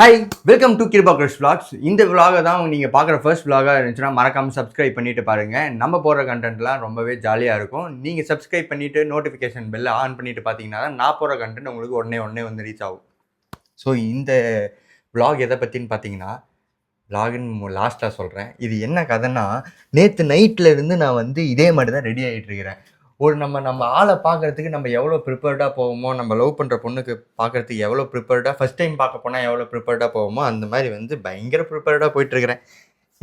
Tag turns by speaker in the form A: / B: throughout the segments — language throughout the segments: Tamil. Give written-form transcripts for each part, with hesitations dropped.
A: Hi, welcome to Kirubakar's vlogs. இந்த vlog தான் நீங்கள் பார்க்குற ஃபர்ஸ்ட் vlog-ஆக இருந்துச்சுன்னா மறக்காமல் சப்ஸ்கிரைப் பண்ணிட்டு பாருங்கள். நம்ம போடுற கண்டென்ட்லாம் ரொம்பவே ஜாலியாக இருக்கும். நீங்கள் சப்ஸ்கிரைப் பண்ணிவிட்டு நோட்டிஃபிகேஷன் பெல்லை ஆன் பண்ணிட்டு பார்த்தீங்கன்னா தான் நான் போடுற கண்டென்ட் உங்களுக்கு உடனே வந்து ரீச் ஆகும். ஸோ இந்த vlog எதை பற்றின்னு பார்த்தீங்கன்னா, vlog-ன்னு லாஸ்ட்டாக சொல்கிறேன். இது என்ன கதைன்னா, நேற்று நைட்டில் இருந்து நான் வந்து இதே மாதிரி தான் ரெடி ஆகிட்டு இருக்கிறேன். நம்ம ஆளை பார்க்குறதுக்கு நம்ம எவ்வளோ ப்ரிப்பேர்டாக போவோமோ, நம்ம லவ் பண்ணுற பொண்ணுக்கு பார்க்குறதுக்கு எவ்வளோ ப்ரிப்பேர்டாக ஃபஸ்ட் டைம் பார்க்க போனால் எவ்வளோ ப்ரிப்பேர்டாக போவோமோ, அந்த மாதிரி வந்து பயங்கர ப்ரிப்பேர்டாக போயிட்டுருக்கிறேன்.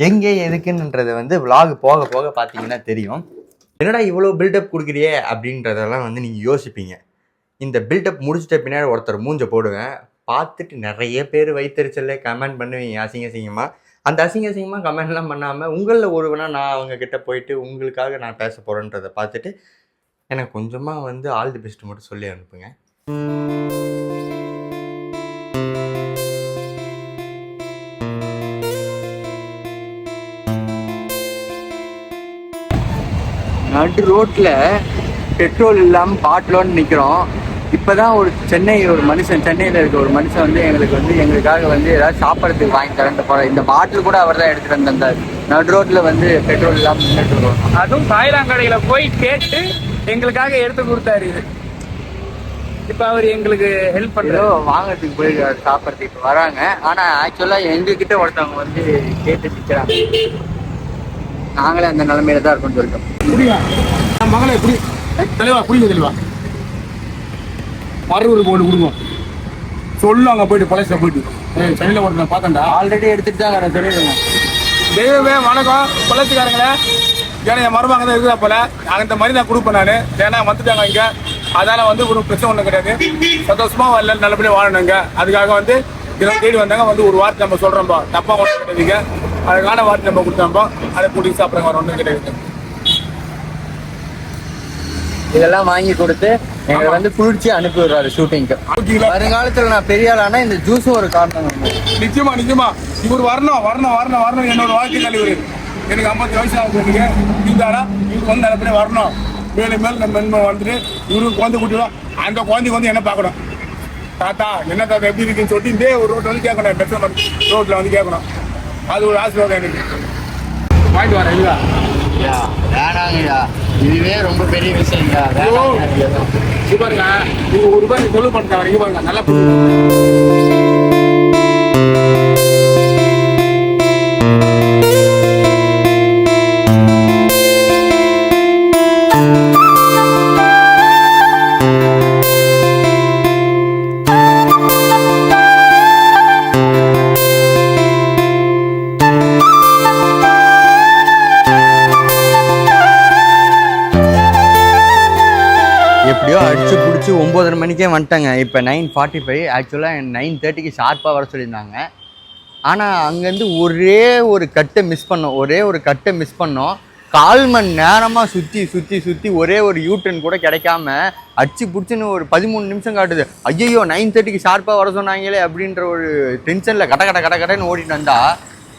A: எங்கே எதுக்குன்றதை வந்து vlog போக போக பார்த்தீங்கன்னா தெரியும். என்னடா இவ்வளோ பில்டப் கொடுக்குறியே அப்படின்றதெல்லாம் வந்து நீங்கள் யோசிப்பீங்க. இந்த பில்டப் முடிச்சிட்ட பின்னாடி ஒருத்தர் மூஞ்ச போடுவேன். பார்த்துட்டு நிறைய பேர் வயிற்றுச்சல்ல கமெண்ட் பண்ணுவீங்க அசிங்கமாக. அந்த அசிங்கமாக கமெண்ட்லாம் பண்ணாமல் உங்களில் ஒருவனா நான் அவங்கக்கிட்ட போயிட்டு உங்களுக்காக நான் பேச போகிறேன்றதை பார்த்துட்டு எனக்கு கொஞ்சமாக வந்து ஆல் தி பெஸ்ட் மட்டும் சொல்லி அனுப்புங்க. நடு ரோட்டில் பெட்ரோல் இல்லாமல் பாட்டிலோன்னு நிற்கிறோம். இப்போ தான் ஒரு சென்னையில் இருக்க ஒரு மனுஷன் வந்து எங்களுக்காக வந்து ஏதாவது சாப்பிட்றதுக்கு வாங்கி தரேன்ட்டு போகிறேன். இந்த பாட்டில் கூட அவர் தான் எடுத்துகிட்டு வந்தார். நடு ரோட்டில் வந்து பெட்ரோல் இல்லாமல் நின்றுட்டு வருவோம்.
B: அதுவும் சாய்ராங்கடையில் போய் கேட்டு எங்களுக்காக எடுத்து கொடுத்தாரு. இது இப்போ அவர் எங்களுக்கு ஹெல்ப் பண்ணுறோம்.
A: வாங்கிறதுக்கு போய் சாப்பிட்றதுக்கு இப்போ வராங்க. ஆனால் ஆக்சுவலாக எங்ககிட்ட ஒருத்தவங்க வந்து கேட்டு நிற்கிறாங்க. நாங்களே அந்த நிலைமையில தான் இருக்கோம்னு சொல்லிட்டோம்.
B: புரியா மகளை எப்படி தெளிவா புரியுது தெளிவா மறுபடியும் போட்டு கொடுங்க சொல்லு. அங்கே போயிட்டு பழச போயிட்டு சென்னையில் ஒரு நான் பார்த்தேன்டா
A: ஆல்ரெடி எடுத்துட்டு தான் சொல்லிடுங்க.
B: தெய்வமே வணக்கம் பழச்சுக்காரங்களே. ஏன்னா என் மருமக தான் இருக்குதா போல அந்த மாதிரி நான் கொடுப்பேன். நான் ஏன்னா வந்துட்டாங்க இங்கே, அதனால் வந்து ஒரு பிரச்சனை ஒன்றும் கிடையாது. சந்தோஷமாக வரல, நல்லபடியாக வாழணுங்க. அதுக்காக வந்து இதெல்லாம் தேடி வந்தாங்க. வந்து ஒரு வார்த்தை நம்ம சொல்கிறோம்பா, தப்பாக ஒன்றும் கிடையாதுங்க. அதுக்கான வார்த்தை நம்ம கொடுத்தோம்பா, அதை கூட்டிட்டு சாப்பிட்றாங்க. வர ஒன்றும் கிடையாது.
A: இதெல்லாம் வாங்கி கொடுத்து எங்களை வந்து குளிர்ச்சி அனுப்பி விடுறாரு ஷூட்டிங்க்கு. வருங்காலத்தில் நான் பெரிய ஆளானா இந்த ஜூஸும் ஒரு காரணம்.
B: நிச்சயமா இவர் வரணும் என்னோட வாழ்க்கை தலைவர். எனக்கு 50 வயசு ஆகுது. நீங்க இருந்தாரா இவருக்கு வந்து நல்லபடியா வரணும். மேலும் நம்ம நண்பன் வந்துட்டு இவருக்கு குழந்தை கூட்டிடும். அந்த குழந்தைக்கு வந்து என்ன பார்க்கணும், தாத்தா என்ன தாத்தா எப்படி இருக்குன்னு சொல்லிட்டு இதே ஒரு ரோட்டில் வந்து கேட்கணும். பெட்ரோல் ரோட்டில் வந்து கேட்கணும். அது ஒரு ஆசீர்வாதம் எனக்கு. வாங்கிட்டு வரேன் இல்லையா?
A: வேணாங்கய்யா, இதுவே ரொம்ப பெரிய விஷயங்க.
B: பாருங்க, நீங்க ஒரு ரூபாய் செலவு பண்ணிட்டாங்க. இங்க பாருங்க, நல்லா
A: எப்படியோ அடிச்சு பிடிச்சி 9:30 மணிக்கே வந்துட்டாங்க. இப்போ 9:45. ஆக்சுவலாக 9:30க்கு ஷார்ப்பாக வர சொல்லியிருந்தாங்க. ஆனால் அங்கேருந்து ஒரே ஒரு கட்டை மிஸ் பண்ணோம். 1/4 மணி நேரமாக சுற்றி ஒரே ஒரு யூட்டன் கூட கிடைக்காம அடிச்சு பிடிச்சின்னு ஒரு 13 நிமிஷம் காட்டுது. ஐயோ 9:30க்கு ஷார்ப்பாக வர சொன்னாங்களே அப்படின்ற ஒரு டென்ஷனில் கட்டன்னு ஓடிட்டு வந்தா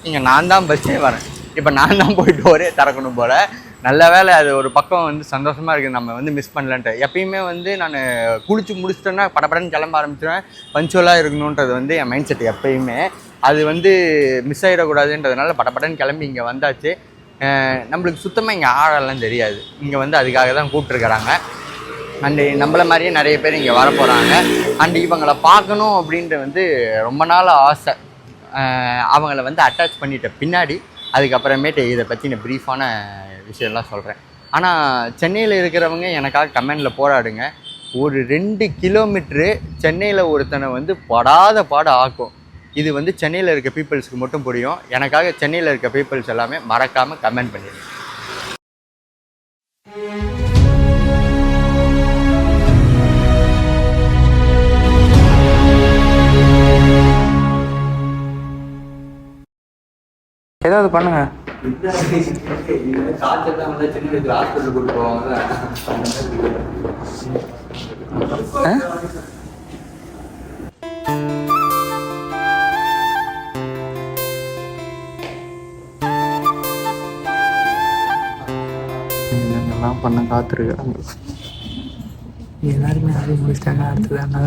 A: இங்கே நான் தான் பஸ்ஸே வரேன். இப்போ நான் தான் போயிட்டு ஒரே திறக்கணும் போல். நல்ல வேலை, அது ஒரு பக்கம் வந்து சந்தோஷமாக இருக்குது. நம்ம வந்து மிஸ் பண்ணலன்ட்டு. எப்பயுமே வந்து நான் குளிச்சு முடிச்சிட்டேன்னா படப்படன்னு கிளம்ப ஆரம்பிச்சிடுவேன். பஞ்சுவலாக இருக்கணுன்றது வந்து என் மைண்ட் செட் எப்பயுமே. அது வந்து மிஸ் ஆகிடக்கூடாதுன்றதுனால படப்படன்னு கிளம்பி இங்கே வந்தாச்சு. நம்மளுக்கு சுத்தமாக இங்கே ஆழெல்லாம் தெரியாது. இங்கே வந்து அதுக்காக தான் கூப்பிட்ருக்குறாங்க. அண்டு நம்மளை மாதிரியே நிறைய பேர் இங்கே வர போகிறாங்க. அண்டு இவங்களை பார்க்கணும் அப்படின்ட்டு வந்து ரொம்ப நாள் ஆசை. அவங்கள வந்து அட்டாச் பண்ணிட்ட பின்னாடி அதுக்கப்புறமேட்டு இதை பற்றின ப்ரீஃபான விஷயம்லாம் சொல்கிறேன். ஆனால் சென்னையில் இருக்கிறவங்க எனக்காக கமெண்டில் போராடுங்க. ஒரு 2 கிலோமீட்ரு சென்னையில் ஒருத்தனை வந்து படாத பாடு ஆக்கும். இது வந்து சென்னையில் இருக்க பீப்புள்ஸுக்கு மட்டும் புரியும். எனக்காக சென்னையில் இருக்க பீப்புள்ஸ் எல்லாமே மறக்காமல் கமெண்ட் பண்ணிடுங்க.
B: ஏதாவது பண்ணுங்க.
A: காய்ச்சல் வந்து சின்ன ஹாஸ்பிட்டல் கூட்டு போவாங்க.
B: என்னென்னலாம் பண்ண காத்திருக்காங்க. எல்லாருமே அது முடிச்சிட்டாங்க. அடுத்தது என்ன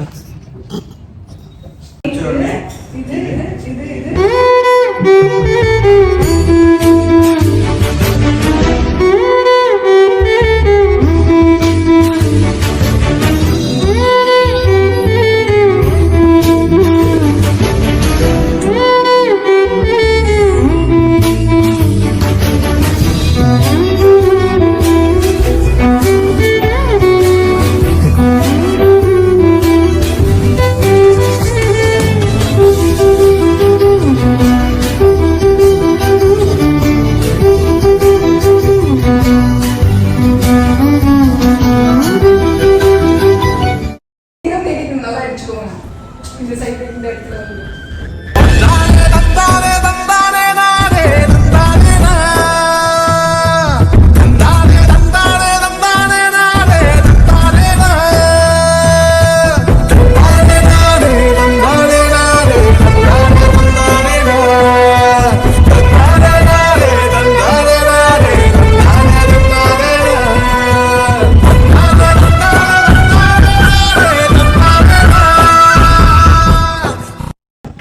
C: இந்த சைடு இந்த இடத்துல வந்து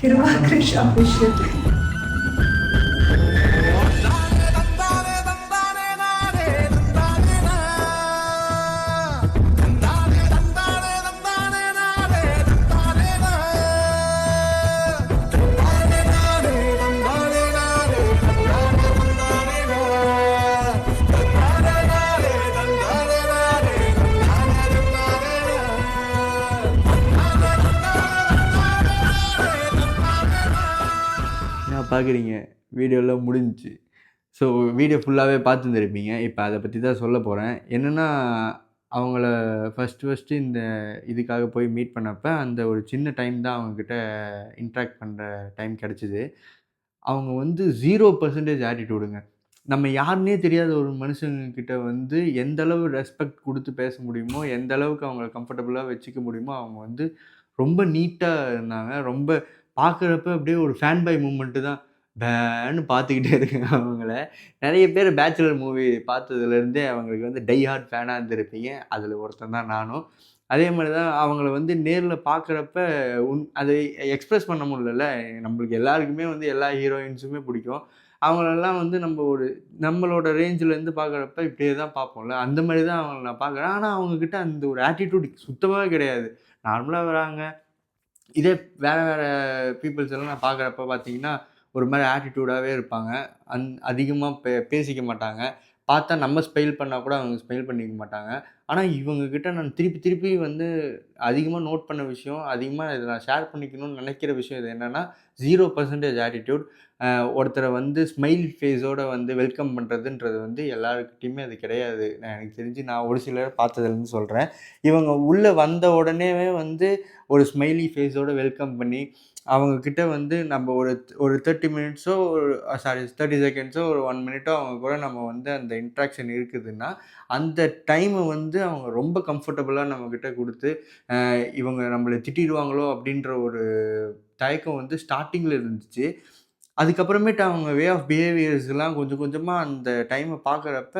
C: Kirva Krish official.
A: பார்க்குறீங்க வீடியோலாம் முடிஞ்சிச்சு. ஸோ வீடியோ ஃபுல்லாகவே பார்த்துருந்துருப்பீங்க. இப்போ அதை பற்றி தான் சொல்ல போகிறேன். என்னென்னா அவங்கள ஃபஸ்ட்டு இந்த இதுக்காக போய் மீட் பண்ணப்ப அந்த ஒரு சின்ன டைம் தான் அவங்கக்கிட்ட இன்ட்ராக்ட் பண்ணுற டைம் கிடச்சிது. அவங்க வந்து 0% ஆட்டிடியூடுங்க. நம்ம யாருன்னே தெரியாத ஒரு மனுஷங்கக்கிட்ட வந்து எந்த அளவு ரெஸ்பெக்ட் கொடுத்து பேச முடியுமோ, எந்த அளவுக்கு அவங்கள கம்ஃபர்டபுளாக வச்சுக்க முடியுமோ, அவங்க வந்து ரொம்ப நீட்டாக இருந்தாங்க. ரொம்ப பார்க்குறப்ப அப்படியே ஒரு ஃபேன் பாய் மூமெண்ட்டு தான். பேன்னு பார்த்துக்கிட்டே இருக்கேன் அவங்கள. நெறைய பேர் பேச்சுலர் மூவி பார்த்ததுலேருந்தே அவங்களுக்கு வந்து டை ஹார்ட் ஃபேனாக இருந்திருப்பீங்க. அதில் ஒருத்தன் தான் நானும். அதே மாரி தான் அவங்கள வந்து நேர்ல பார்க்குறப்ப அதை எக்ஸ்பிரஸ் பண்ண முடியலல்ல. நம்மளுக்கு எல்லாருக்குமே வந்து எல்லா ஹீரோயின்ஸுமே பிடிக்கும். அவங்களெல்லாம் வந்து நம்ம ஒரு நம்மளோட ரேஞ்சிலேருந்து பார்க்குறப்ப இப்படியே தான் பார்ப்போம்ல. அந்த மாரி தான் அவங்கள நான் பார்க்குறேன். ஆனால் அவங்கக்கிட்ட அந்த ஒரு ஆட்டிட்யூட் சுத்தமாவே கிடையாது. நார்மலா வராங்க. இதே வேற பீப்பிள்ஸ் எல்லாம் நான் பார்க்குறப்ப பார்த்தீங்கன்னா, ஒரு மாரி ஆட்டிட்யூடாவே இருப்பாங்க. அதிகமா பேசிக்க மாட்டாங்க. பார்த்தா நம்ம ஸ்மைல் பண்ணா கூட அவங்க ஸ்மைல் பண்ணிக்க மாட்டாங்க. ஆனா இவங்க கிட்ட நான் திருப்பி வந்து அதிகமா நோட் பண்ண விஷயம், அதிகமா இத நான் ஷேர் பண்ணிக்கணும்னு நினைக்கிற விஷயம் இது என்னன்னா, 0% ஆட்டிட்யூட். ஒருத்தர வந்து ஸ்மைல் ஃபேஸோட வந்து வெல்கம் பண்றதுன்றது வந்து எல்லார்கிட்டயுமே அது கிடையாது. எனக்கு தெரிஞ்சு நான் ஒரு சிலர் பார்த்ததுலேருந்து சொல்றேன். இவங்க உள்ள வந்த உடனேவே வந்து ஒரு ஸ்மைலி ஃபேஸோட வெல்கம் பண்ணி, அவங்க கிட்ட வந்து நம்ம ஒரு 30 மினிட்ஸோ 30 செகண்ட்ஸோ ஒரு 1 மினிட்டோ அவங்க கூட நம்ம வந்து அந்த இன்ட்ராக்ஷன் இருக்குதுன்னா, அந்த டைமை வந்து அவங்க ரொம்ப கம்ஃபர்டபுளா நம்மகிட்ட குடுத்து, இவங்க நம்மள திட்டிருவாங்களோ அப்படின்ற ஒரு தயக்கம் வந்து ஸ்டார்ட்டிங்கில இருந்துச்சு. அதுக்கப்புறமேட்டு அவங்க வே ஆஃப் பிஹேவியர்ஸ்லாம் கொஞ்சம் கொஞ்சமா அந்த டைமை பார்க்குறப்ப,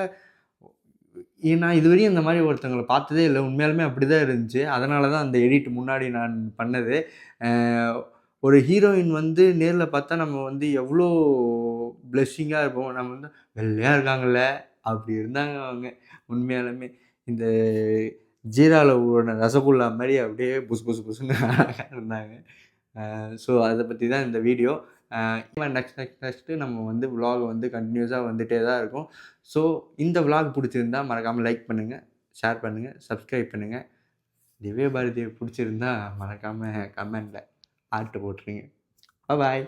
A: நான் இதுவரையும் இந்த மாரி ஒருத்தவங்கள பார்த்ததே இல்ல. உண்மையாலுமே அப்படிதான் இருந்துச்சு. அதனால தான் அந்த எடிட் முன்னாடி நான் பண்ணது. அ ஒரு ஹீரோயின் வந்து நேர்ல பார்த்தா நம்ம வந்து எவ்வளோ பிளஷிங்கா இருப்போம். நம்ம வந்து வெள்ளையா இருக்காங்கல்ல, அப்படி இருந்தாங்க அவங்க. உண்மையாலுமே இந்த ஜீரால ஊறுன ரசகுல்லா மாரி அப்படியே புசு புசு புசுன்னு அழகா இருந்தாங்க. ஸோ அத பத்தி தான் இந்த வீடியோ. நெக்ஸ்ட்டு நம்ம வந்து விலாக் வந்து கன்டினியூஸா வந்துட்டே தான் இருக்கும். ஸோ இந்த விலாக் புடிச்சிருந்தா மறக்காம லைக் பண்ணுங்க, ஷேர் பண்ணுங்க, சப்ஸ்கிரைப் பண்ணுங்க. திவ்ய பாரதிய புடிச்சிருந்தா மறக்காம கமெண்ட்ல ஹார்ட் போட்டுருங்க. பாய்.